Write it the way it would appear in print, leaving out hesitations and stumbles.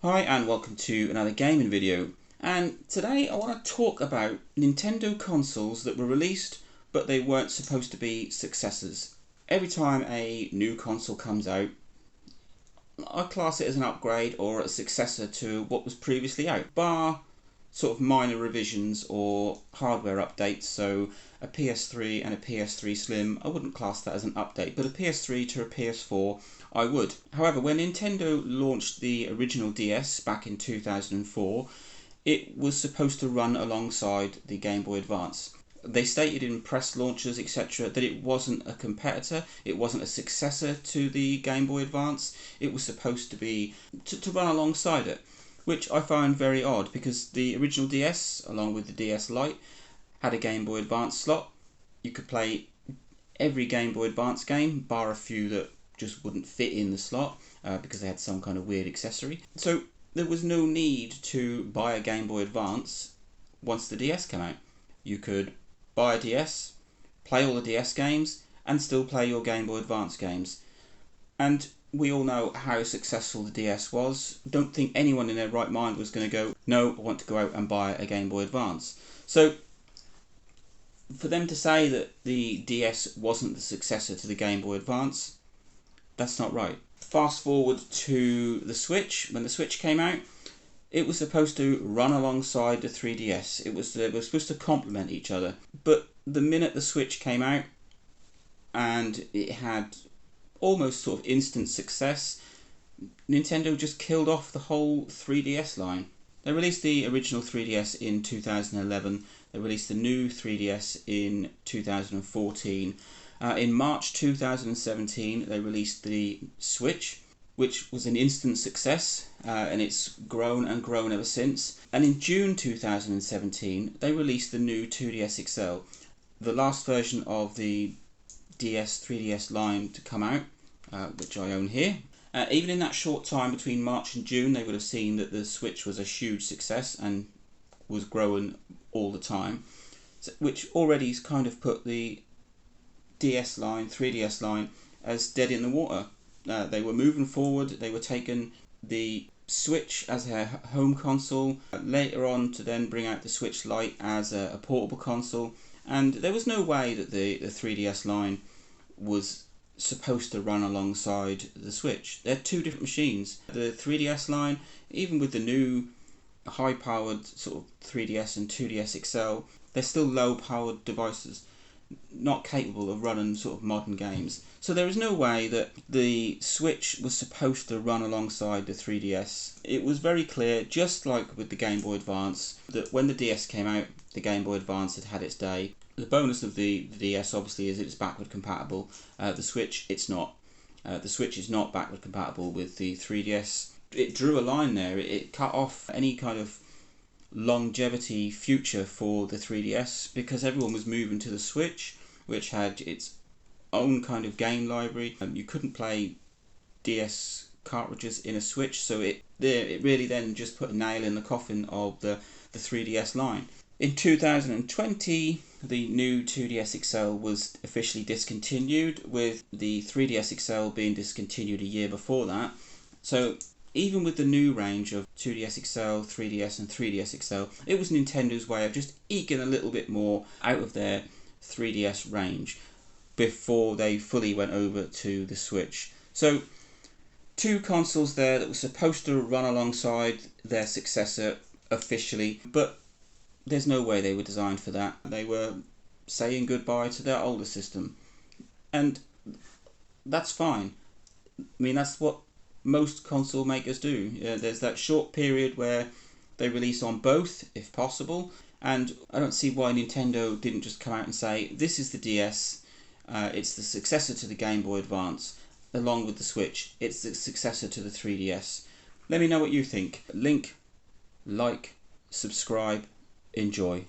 Hi and welcome to another gaming video, and today I want to talk about Nintendo consoles that were released but they weren't supposed to be successors. Every time a new console comes out, I class it as an upgrade or a successor to what was previously out, bar sort of minor revisions or hardware updates. So a PS3 and a PS3 Slim, I wouldn't class that as an update, but a PS3 to a PS4 I would. However, when Nintendo launched the original DS back in 2004, it was supposed to run alongside the Game Boy Advance. They stated in press launches, etc., that it wasn't a competitor, it wasn't a successor to the Game Boy Advance, it was supposed to be to run alongside it, which I find very odd because the original DS, along with the DS Lite, had a Game Boy Advance slot. You could play every Game Boy Advance game, bar a few that just wouldn't fit in the slot because they had some kind of weird accessory. So there was no need to buy a Game Boy Advance once the DS came out. You could buy a DS, play all the DS games, and still play your Game Boy Advance games. And we all know how successful the DS was. Don't think anyone in their right mind was going to go, no, I want to go out and buy a Game Boy Advance. So for them to say that the DS wasn't the successor to the Game Boy Advance, that's not right. Fast forward to the Switch. When the Switch came out, it was supposed to run alongside the 3DS. They were supposed to complement each other. But the minute the Switch came out and it had almost sort of instant success, Nintendo just killed off the whole 3DS line. They released the original 3DS in 2011. They released the new 3DS in 2014. In March 2017, they released the Switch, which was an instant success, and it's grown and grown ever since. And in June 2017, they released the new 2DS XL, the last version of the 3DS line to come out, which I own here. Even in that short time between March and June, they would have seen that the Switch was a huge success and was growing all the time, which already kind of put the DS line, 3DS line, as dead in the water. They were moving forward, they were taking the Switch as a home console, later on to then bring out the Switch Lite as a portable console, and there was no way that the 3DS line was supposed to run alongside the Switch. They're two different machines. The 3DS line, even with the new high-powered sort of 3DS and 2DS XL, they're still low-powered devices, not capable of running sort of modern games. So there is no way that the Switch was supposed to run alongside the 3DS. It was very clear, just like with the Game Boy Advance, that when the DS came out, the Game Boy Advance had had its day. The bonus of the DS obviously is it's backward compatible. The Switch, it's not. The Switch is not backward compatible with the 3DS. It drew a line there. It cut off any kind of longevity future for the 3DS because everyone was moving to the Switch, which had its own kind of game library. You couldn't play DS cartridges in a Switch, so it really then just put a nail in the coffin of the 3DS line. In 2020, the new 2DS XL was officially discontinued, with the 3DS XL being discontinued a year before that. So even with the new range of 2DS XL, 3DS and 3DS XL, it was Nintendo's way of just eking a little bit more out of their 3DS range before they fully went over to the Switch. So two consoles there that were supposed to run alongside their successor officially, but there's no way they were designed for that. They were saying goodbye to their older system, and that's fine. I mean, that's what most console makers do. There's that short period where they release on both, if possible, and I don't see why Nintendo didn't just come out and say, this is the DS, it's the successor to the Game Boy Advance, along with the Switch, it's the successor to the 3DS. Let me know what you think. Link, like, subscribe, enjoy.